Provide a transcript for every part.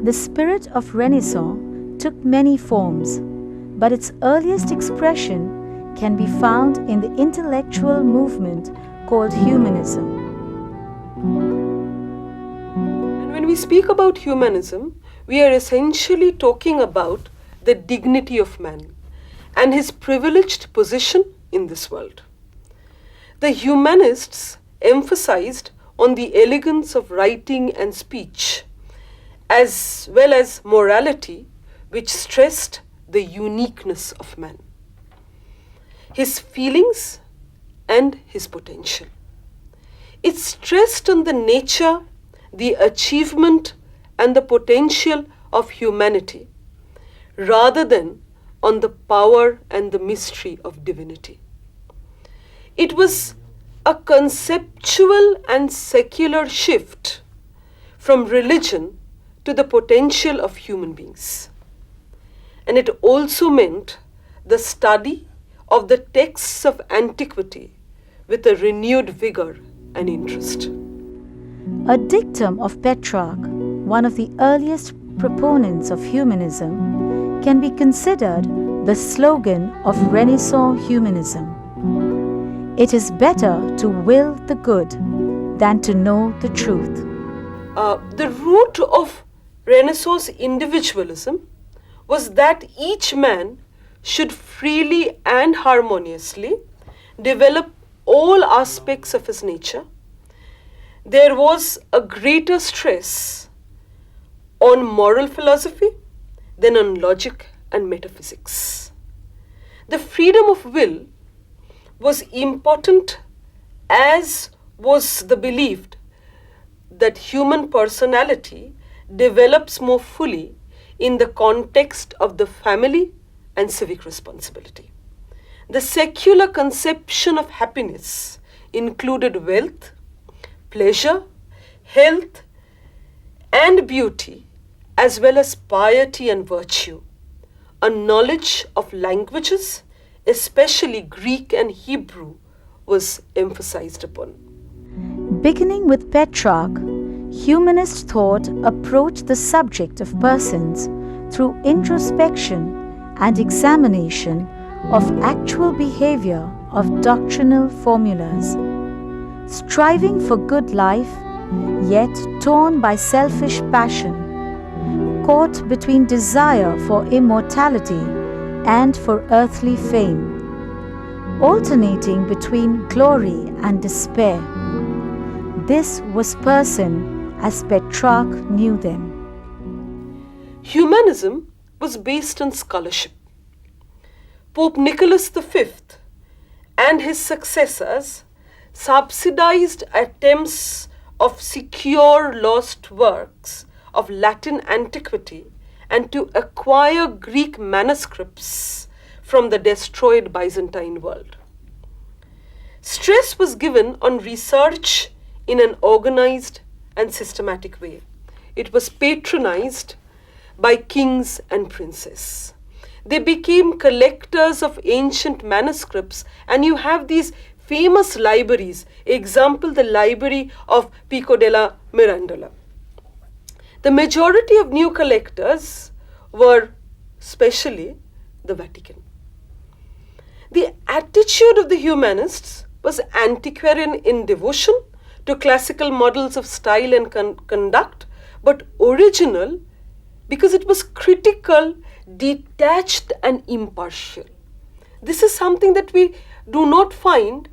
The spirit of Renaissance took many forms, but its earliest expression can be found in the intellectual movement called humanism. And when we speak about humanism, we are essentially talking about the dignity of man and his privileged position in this world. The humanists emphasized on the elegance of writing and speech, as well as morality, which stressed the uniqueness of man, his feelings and his potential. It stressed on the nature, the achievement and the potential of humanity, rather than on the power and the mystery of divinity. It was a conceptual and secular shift from religion to the potential of human beings. And it also meant the study of the texts of antiquity with a renewed vigor and interest. A dictum of Petrarch, one of the earliest proponents of humanism, can be considered the slogan of Renaissance humanism. It is better to will the good than to know the truth. The root of Renaissance individualism was that each man should freely and harmoniously develop all aspects of his nature. There was a greater stress on moral philosophy than on logic and metaphysics. The freedom of will was important, as was the belief that human personality develops more fully in the context of the family and civic responsibility. The secular conception of happiness included wealth, pleasure, health, and beauty, as well as piety and virtue. A knowledge of languages, especially Greek and Hebrew, was emphasized upon. Beginning with Petrarch, humanist thought approached the subject of persons through introspection and examination of actual behavior of doctrinal formulas. Striving for good life, yet torn by selfish passion, caught between desire for immortality and for earthly fame, alternating between glory and despair. This was person as Petrarch knew them. Humanism was based on scholarship. Pope Nicholas V and his successors subsidized attempts of secure lost works of Latin antiquity and to acquire Greek manuscripts from the destroyed Byzantine world. Stress was given on research in an organized and systematic way. It was patronized by kings and princes. They became collectors of ancient manuscripts, and you have these famous libraries, example the library of Pico della Mirandola. The majority of new collectors were especially the Vatican. The attitude of the humanists was antiquarian in devotion to classical models of style and conduct, but original because it was critical, detached and impartial. This is something that we do not find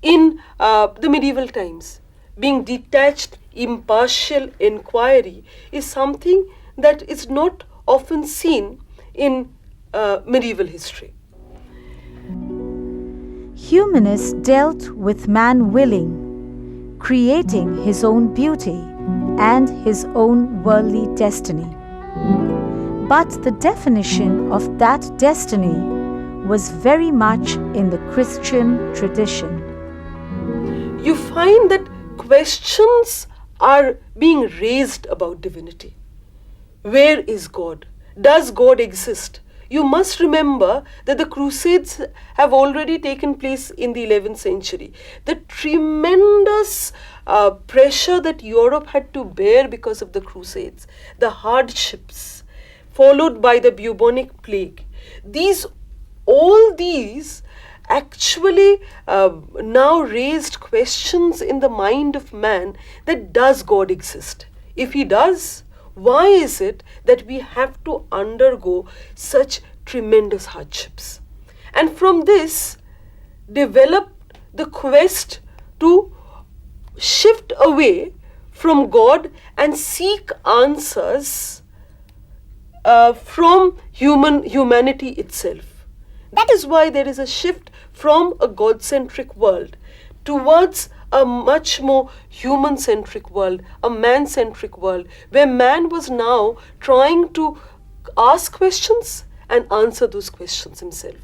in the medieval times. Being detached, impartial inquiry is something that is not often seen in medieval history. Humanists dealt with man willing, creating his own beauty and his own worldly destiny. But the definition of that destiny was very much in the Christian tradition. You find that questions are being raised about divinity. Where is God? Does God exist? you must remember that the Crusades have already taken place in the 11th century. The tremendous pressure that Europe had to bear because of the Crusades, the hardships followed by the bubonic plague, all these actually now raised questions in the mind of man that does God exist? If he does, why is it that we have to undergo such tremendous hardships? And from this developed the quest to shift away from God and seek answers from humanity itself. That is why there is a shift from a God-centric world towards a much more human-centric world, a man-centric world, where man was now trying to ask questions and answer those questions himself.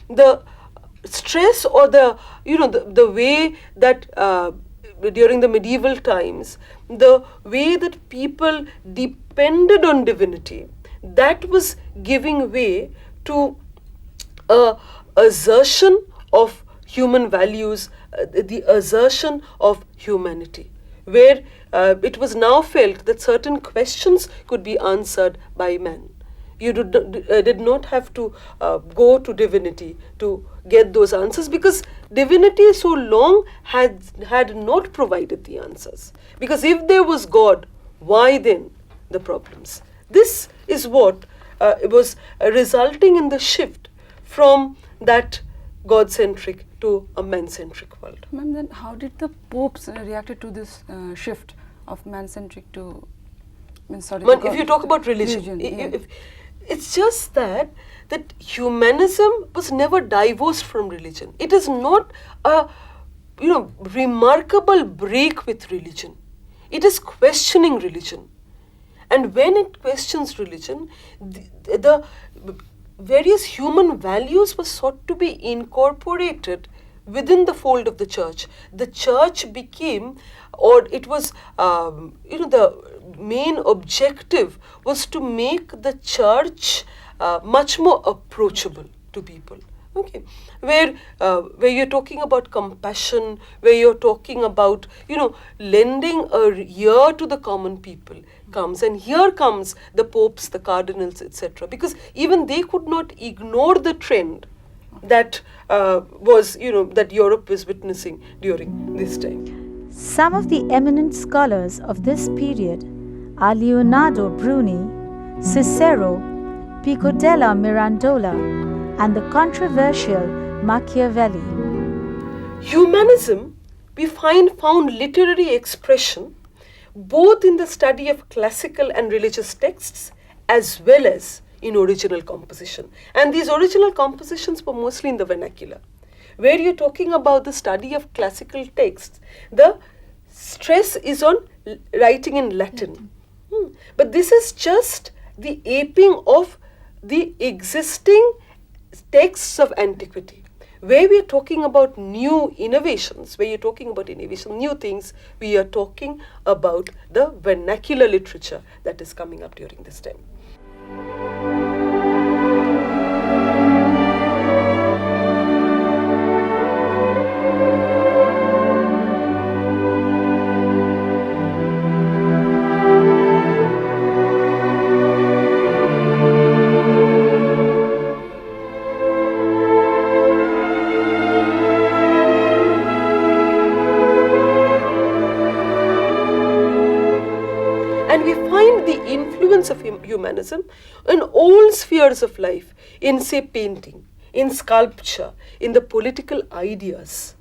The stress or the way that during the medieval times, the way that people depended on divinity, that was giving way to assertion of human values, the assertion of humanity, where it was now felt that certain questions could be answered by man. You did not have to go to divinity to get those answers, because divinity so long had not provided the answers. Because if there was God, why then the problems? This is what was resulting in the shift from that God-centric to a man-centric world. Ma'am, then how did the popes reacted to this shift of man-centric to, if you talk about religion, it's just that humanism was never divorced from religion. It is not a remarkable break with religion. It is questioning religion. And when it questions religion, the various human values were sought to be incorporated within the fold of the church. The church became, or it was, the main objective was to make the church much more approachable to people. Okay, where you're talking about compassion, where you're talking about lending a ear to the common people comes, and here comes the popes, the cardinals, etc. Because even they could not ignore the trend that that Europe was witnessing during this time. Some of the eminent scholars of this period are Leonardo Bruni, Cicero, Pico della Mirandola, and the controversial Machiavelli. Humanism, we found literary expression both in the study of classical and religious texts as well as in original composition. And these original compositions were mostly in the vernacular. Where you're talking about the study of classical texts, the stress is on writing in Latin. But this is just the aping of the existing texts of antiquity. Where we are talking about new innovations, where you're talking about innovation, new things, we are talking about the vernacular literature that is coming up during this time. Of humanism in all spheres of life, in say painting, in sculpture, in the political ideas,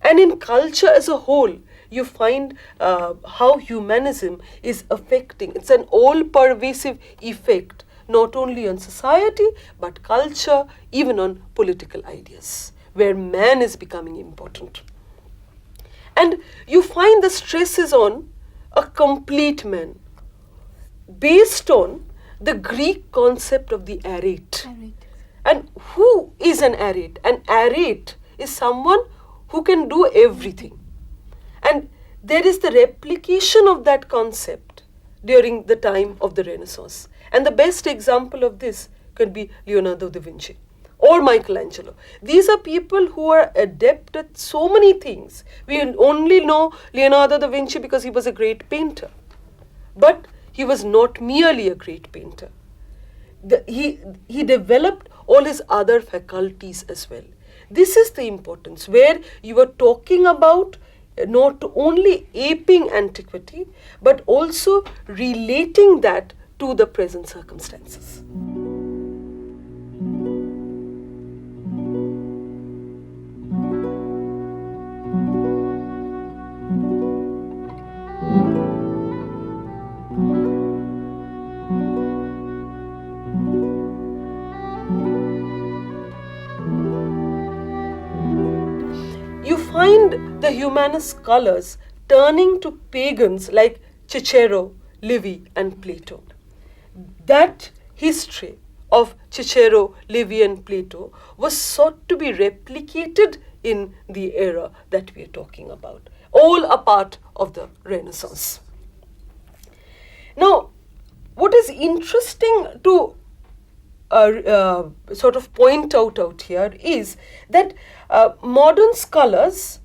and in culture as a whole. You find how humanism is affecting. It's an all-pervasive effect, not only on society but culture, even on political ideas, where man is becoming important. And you find the stress is on a complete man, based on the Greek concept of the arete. And who is an arete? An arete is someone who can do everything. And there is the replication of that concept during the time of the Renaissance. And the best example of this could be Leonardo da Vinci or Michelangelo. These are people who are adept at so many things. We only know Leonardo da Vinci because he was a great painter. But he was not merely a great painter. He developed all his other faculties as well. This is the importance, where you are talking about not only aping antiquity, but also relating that to the present circumstances. You find the humanist scholars turning to pagans like Cicero, Livy, and Plato. That history of Cicero, Livy, and Plato was sought to be replicated in the era that we are talking about, all a part of the Renaissance. Now, what is interesting to sort of point out here is that modern scholars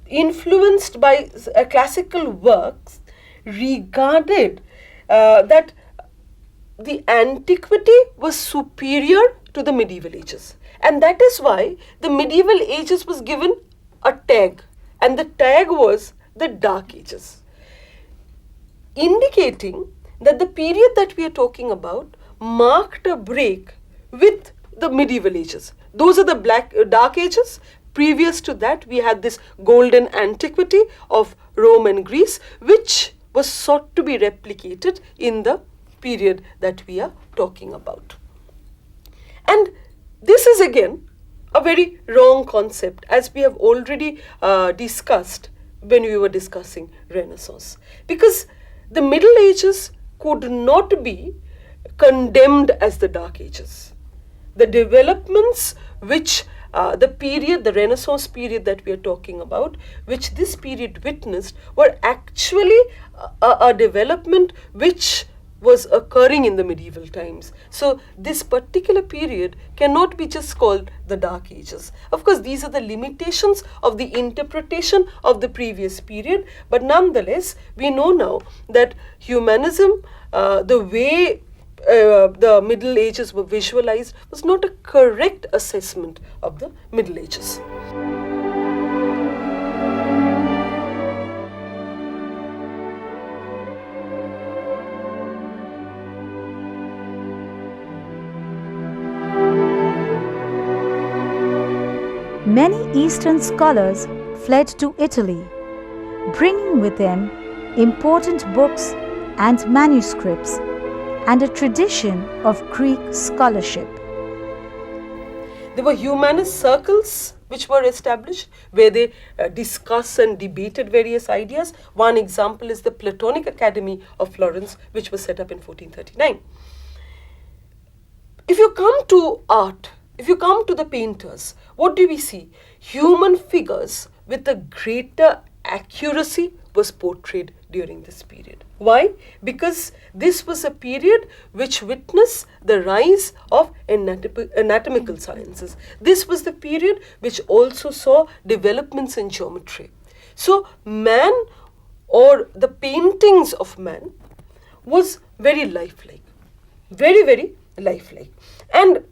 influenced by classical works regarded that the antiquity was superior to the medieval ages, and that is why the medieval ages was given a tag, and the tag was the Dark Ages, indicating that the period that we are talking about marked a break with the medieval ages. Those are the Dark Ages. Previous to that, we had this golden antiquity of Rome and Greece, which was sought to be replicated in the period that we are talking about. And this is again a very wrong concept, as we have already discussed when we were discussing Renaissance, because the Middle Ages could not be condemned as the Dark Ages. The developments which the Renaissance period that we are talking about, which this period witnessed, were actually a development which was occurring in the medieval times. So this particular period cannot be just called the Dark Ages. Of course, these are the limitations of the interpretation of the previous period, but nonetheless, we know now that humanism, the way the Middle Ages were visualized, was not a correct assessment of the Middle Ages. Many Eastern scholars fled to Italy, bringing with them important books and manuscripts and a tradition of Greek scholarship. There were humanist circles which were established where they discuss and debated various ideas. One example is the Platonic Academy of Florence, which was set up in 1439. If you come to art, if you come to the painters, what do we see? Human figures with a greater accuracy was portrayed during this period. Why? Because this was a period which witnessed the rise of anatomical sciences. This was the period which also saw developments in geometry. So man, or the paintings of man, was very lifelike, very, very lifelike. And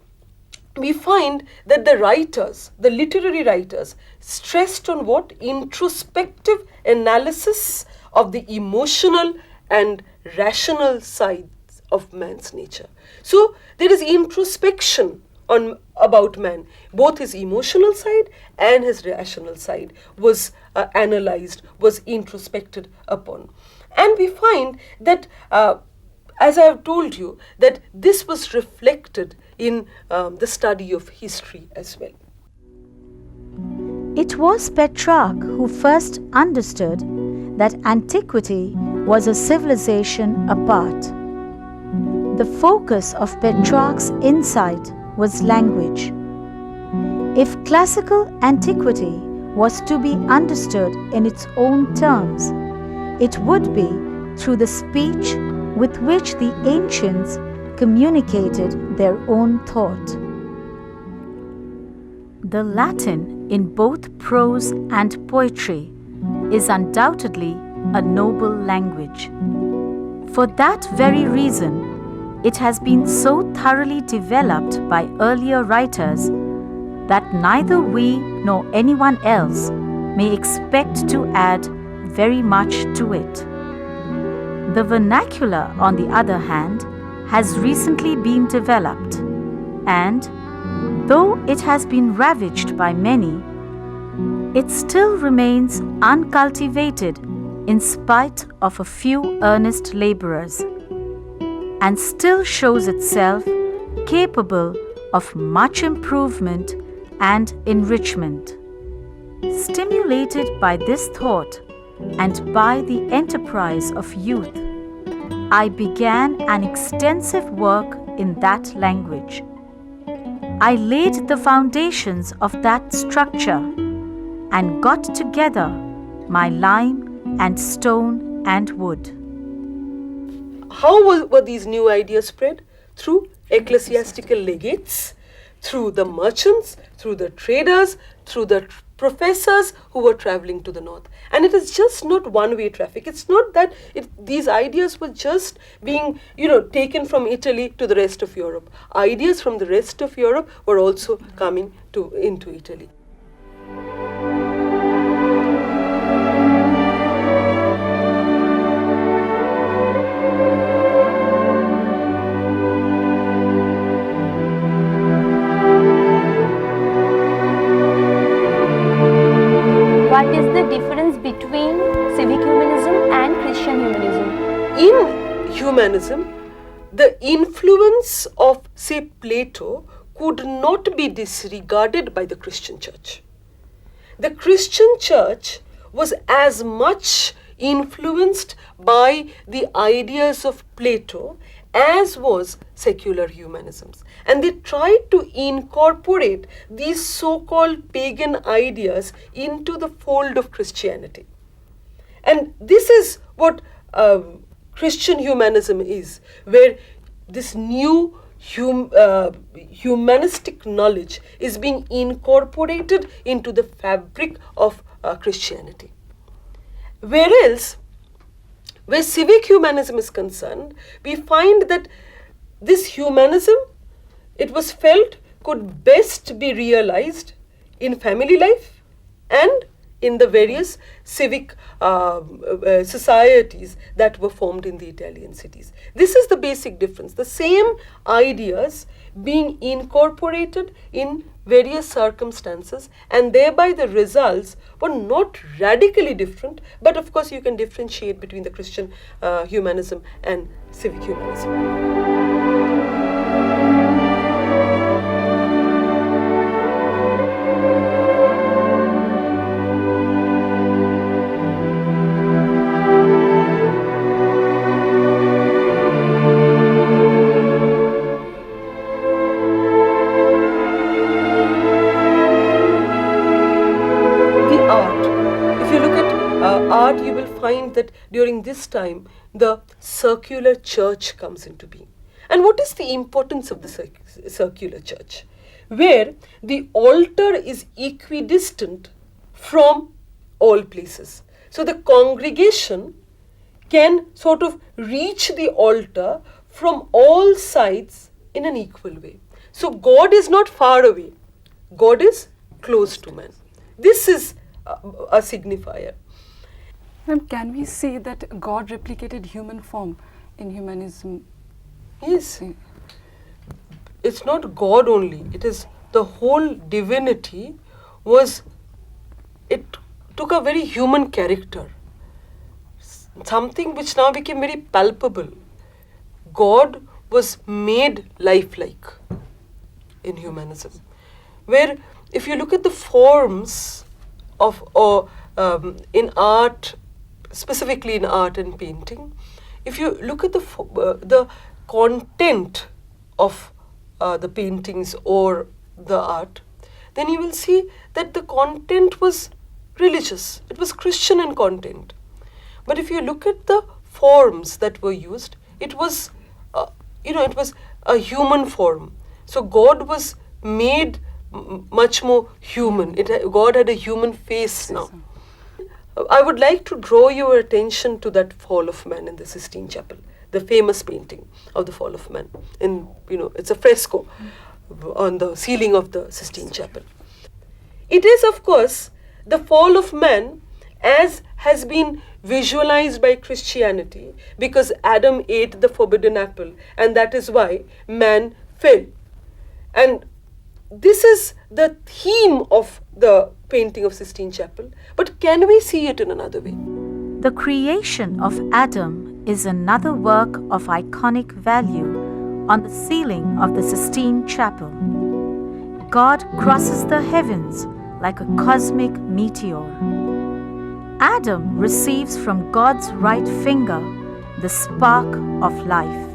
we find that the writers, the literary writers, stressed on what? Introspective analysis of the emotional and rational sides of man's nature. So there is introspection about man. Both his emotional side and his rational side was analyzed, was introspected upon. And we find that, as I have told you, that this was reflected in the study of history as well. It was Petrarch who first understood that antiquity was a civilization apart. The focus of Petrarch's insight was language. If classical antiquity was to be understood in its own terms, it would be through the speech with which the ancients communicated their own thought. The Latin in both prose and poetry is undoubtedly a noble language. For that very reason, it has been so thoroughly developed by earlier writers that neither we nor anyone else may expect to add very much to it. The vernacular, on the other hand, has recently been developed, and though it has been ravaged by many, it still remains uncultivated in spite of a few earnest laborers, and still shows itself capable of much improvement and enrichment. Stimulated by this thought and by the enterprise of youth, I began an extensive work in that language. I laid the foundations of that structure and got together my lime and stone and wood. How were these new ideas spread? Through ecclesiastical legates, through the merchants, through the traders, through the professors who were traveling to the north. And it is just not one-way traffic. It's not that these ideas were just being, taken from Italy to the rest of Europe. Ideas from the rest of Europe were also coming into Italy. What is the difference between civic humanism and Christian humanism? In humanism, the influence of, say, Plato could not be disregarded by the Christian church. The Christian church was as much influenced by the ideas of Plato as was secular humanisms. And they tried to incorporate these so-called pagan ideas into the fold of Christianity. And this is what Christian humanism is, where this new humanistic knowledge is being incorporated into the fabric of Christianity. Whereas, where civic humanism is concerned, we find that this humanism, it was felt, could best be realized in family life and in the various civic societies that were formed in the Italian cities. This is the basic difference. The same ideas being incorporated in various circumstances, and thereby the results were not radically different, but of course you can differentiate between the Christian humanism and civic humanism. Art, you will find that during this time the circular church comes into being. And what is the importance of the circular church? Where the altar is equidistant from all places. So the congregation can sort of reach the altar from all sides in an equal way. So God is not far away. God is close to man. This is a signifier. Ma'am, can we say that God replicated human form in humanism? Yes. It's not God only. It is the whole divinity it took a very human character. Something which now became very palpable. God was made lifelike in humanism. Where if you look at the forms of in art, specifically in art and painting, if you look at the content of the paintings or the art, then you will see that the content was religious. It was Christian in content. But if you look at the forms that were used, it was, it was a human form. So God was made much more human. God had a human face now. I would like to draw your attention to that fall of man in the Sistine Chapel, the famous painting of the fall of man. It's a fresco on the ceiling of the Sistine Chapel. It is, of course, the fall of man as has been visualized by Christianity, because Adam ate the forbidden apple, and that is why man fell. And this is the theme of the painting of Sistine Chapel. But can we see it in another way? The creation of Adam is another work of iconic value on the ceiling of the Sistine Chapel. God crosses the heavens like a cosmic meteor. Adam receives from God's right finger the spark of life.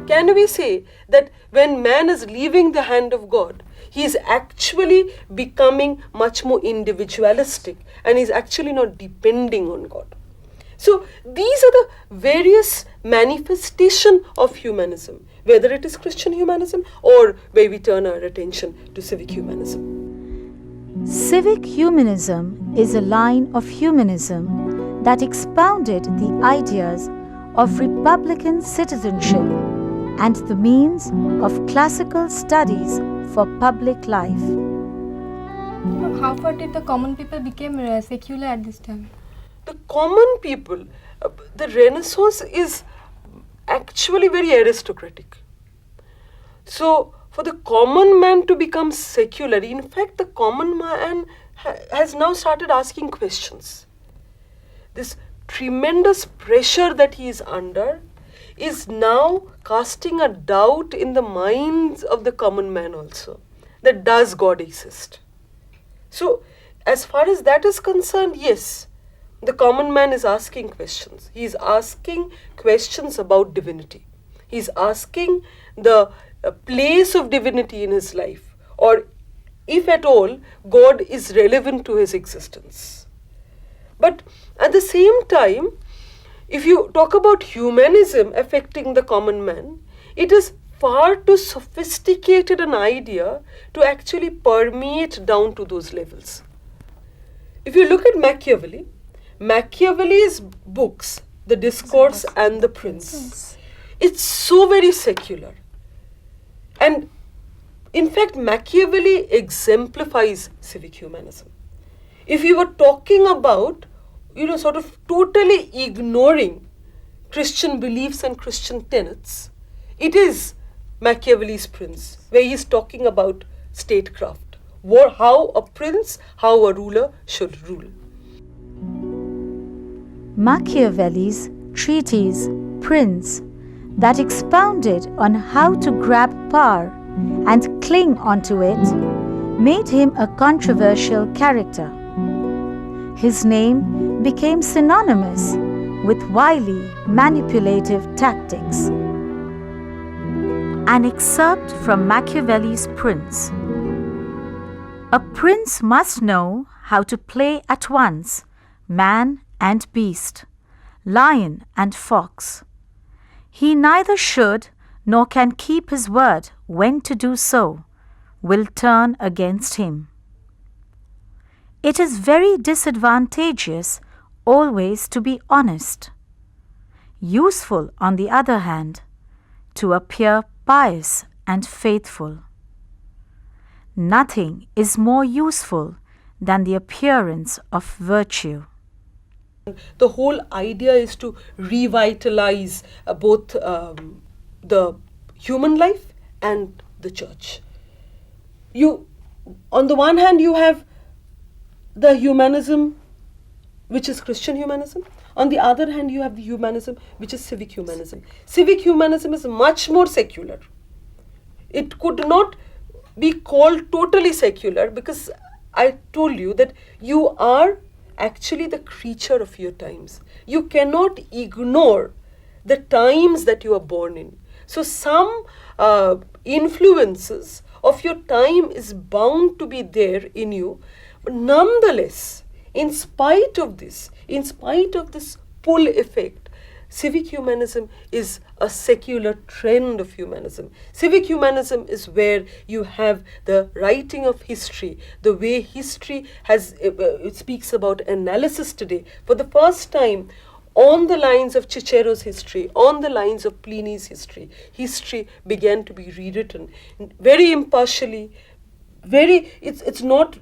Can we say that when man is leaving the hand of God, he is actually becoming much more individualistic, and is actually not depending on God? So these are the various manifestations of humanism, whether it is Christian humanism or where we turn our attention to civic humanism. Civic humanism is a line of humanism that expounded the ideas of republican citizenship and the means of classical studies for public life. How far did the common people become secular at this time? The common people, the Renaissance is actually very aristocratic. So for the common man to become secular, in fact the common man has now started asking questions. This tremendous pressure that he is under is now casting a doubt in the minds of the common man also, that does God exist? So as far as that is concerned, yes, the common man is asking questions. He is asking questions about divinity. He is asking the place of divinity in his life, or if at all, God is relevant to his existence. But at the same time, if you talk about humanism affecting the common man, it is far too sophisticated an idea to actually permeate down to those levels. If you look at Machiavelli's books, The Discourse and The Prince, it's so very secular. And in fact, Machiavelli exemplifies civic humanism. If you were talking about, sort of totally ignoring Christian beliefs and Christian tenets, it is Machiavelli's Prince, where he is talking about statecraft, how a prince, how a ruler should rule. Machiavelli's treatise, Prince, that expounded on how to grab power and cling onto it, made him a controversial character. His name became synonymous with wily, manipulative tactics. An excerpt from Machiavelli's Prince. A prince must know how to play at once man and beast, lion and fox. He neither should nor can keep his word when to do so, will turn against him. It is very disadvantageous always to be honest. Useful, on the other hand, to appear pious and faithful. Nothing is more useful than the appearance of virtue. The whole idea is to revitalize both the human life and the church. On the one hand, you have the humanism, which is Christian humanism. On the other hand, you have the humanism, which is civic humanism. Civic humanism is much more secular. It could not be called totally secular, because I told you that you are actually the creature of your times. You cannot ignore the times that you are born in. So some influences of your time is bound to be there in you. But nonetheless, in spite of this pull effect, civic humanism is a secular trend of humanism. Civic humanism is where you have the writing of history, the way history has, it speaks about analysis today. For the first time, on the lines of Cicero's history, on the lines of Pliny's history, history began to be rewritten very impartially. It's not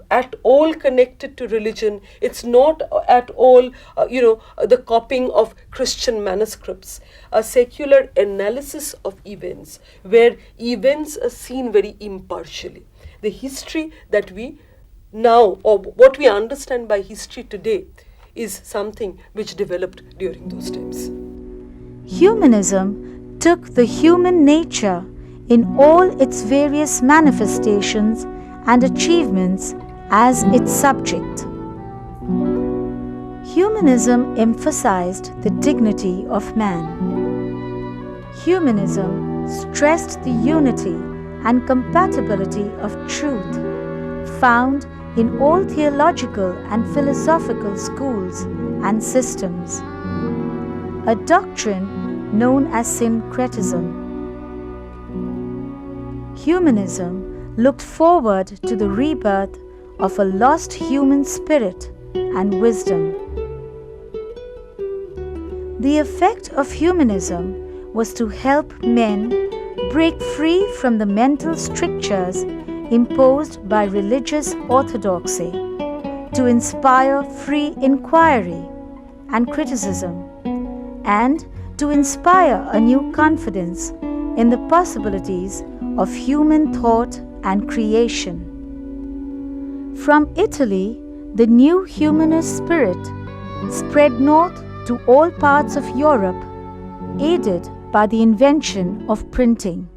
at all connected to religion. It's not at all the copying of Christian manuscripts. A secular analysis of events where events are seen very impartially. The history that we now, or what we understand by history today, is something which developed during those times. Humanism took the human nature in all its various manifestations and achievements as its subject. Humanism emphasized the dignity of man. Humanism stressed the unity and compatibility of truth found in all theological and philosophical schools and systems, a doctrine known as syncretism. Humanism looked forward to the rebirth of a lost human spirit and wisdom. The effect of humanism was to help men break free from the mental strictures imposed by religious orthodoxy, to inspire free inquiry and criticism, and to inspire a new confidence in the possibilities of human thought and creation. From Italy, the new humanist spirit spread north to all parts of Europe, aided by the invention of printing.